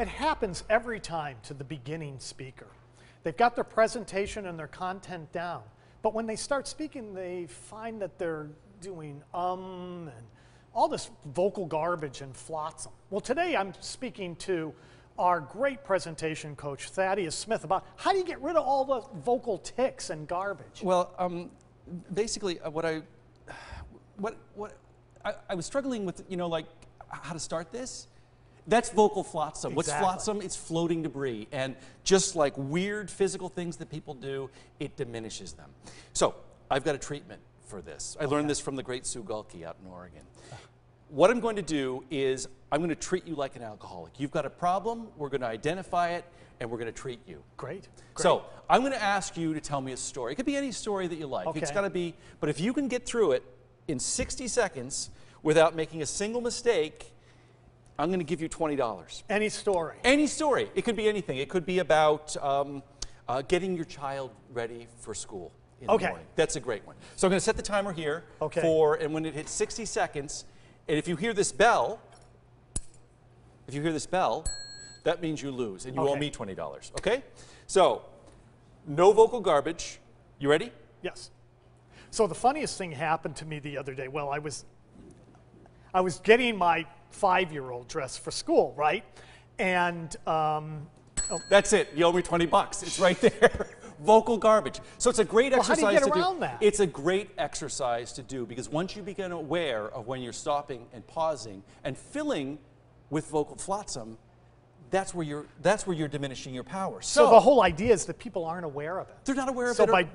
it happens every time to the beginning speaker. They've got their presentation and their content down, but when they start speaking, they find that they're doing and all this vocal garbage and flotsam. Well, today I'm speaking to our great presentation coach, Thaddeus Smith, about how do you get rid of all the vocal tics and garbage? Well, basically, I was struggling with, like how to start this. That's vocal flotsam. Exactly. What's flotsam? It's floating debris. And just like weird physical things that people do, it diminishes them. So I've got a treatment for this. I learned this from the great Sue Galkey out in Oregon. What I'm going to do is I'm going to treat you like an alcoholic. You've got a problem, we're going to identify it, and we're going to treat you. Great. So I'm going to ask you to tell me a story. It could be any story that you like. Okay. It's got to be, but if you can get through it in 60 seconds without making a single mistake, I'm going to give you $20. Any story. Any story. It could be anything. It could be about getting your child ready for school in the morning. That's a great one. So I'm going to set the timer here for, and when it hits 60 seconds, and if you hear this bell, that means you lose, and you owe me $20, okay? So, no vocal garbage. You ready? Yes. So the funniest thing happened to me the other day. Well, I was getting my 5-year-old dressed for school, right? And that's it. You owe me $20. It's right there. Vocal garbage. So it's a great exercise how do you get to around do. that? It's a great exercise to do because once you become aware of when you're stopping and pausing and filling with vocal flotsam, that's where you're diminishing your power. So the whole idea is that people aren't aware of it. They're not aware of it. So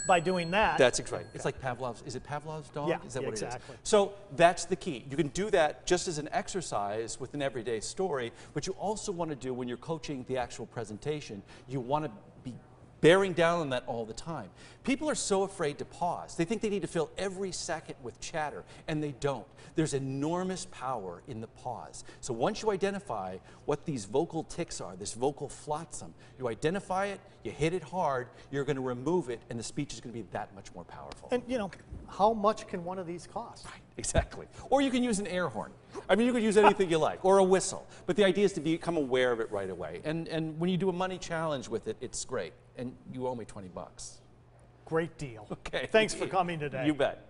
by doing that. That's right. It's like Pavlov's. Is it Pavlov's dog? Yeah, is that what exactly. it is? So that's the key. You can do that just as an exercise with an everyday story, but you also want to do when you're coaching the actual presentation, you want to be bearing down on that all the time. People are so afraid to pause. They think they need to fill every second with chatter, and they don't. There's enormous power in the pause. So once you identify what these vocal tics are, this vocal flotsam, you identify it, you hit it hard, you're going to remove it, and the speech is going to be that much more powerful. And how much can one of these cost? Right, exactly. Or you can use an air horn. I mean, you could use anything you like, or a whistle. But the idea is to become aware of it right away. And when you do a money challenge with it, it's great. And you owe me $20. Great deal. Okay. Thanks for coming today. You bet.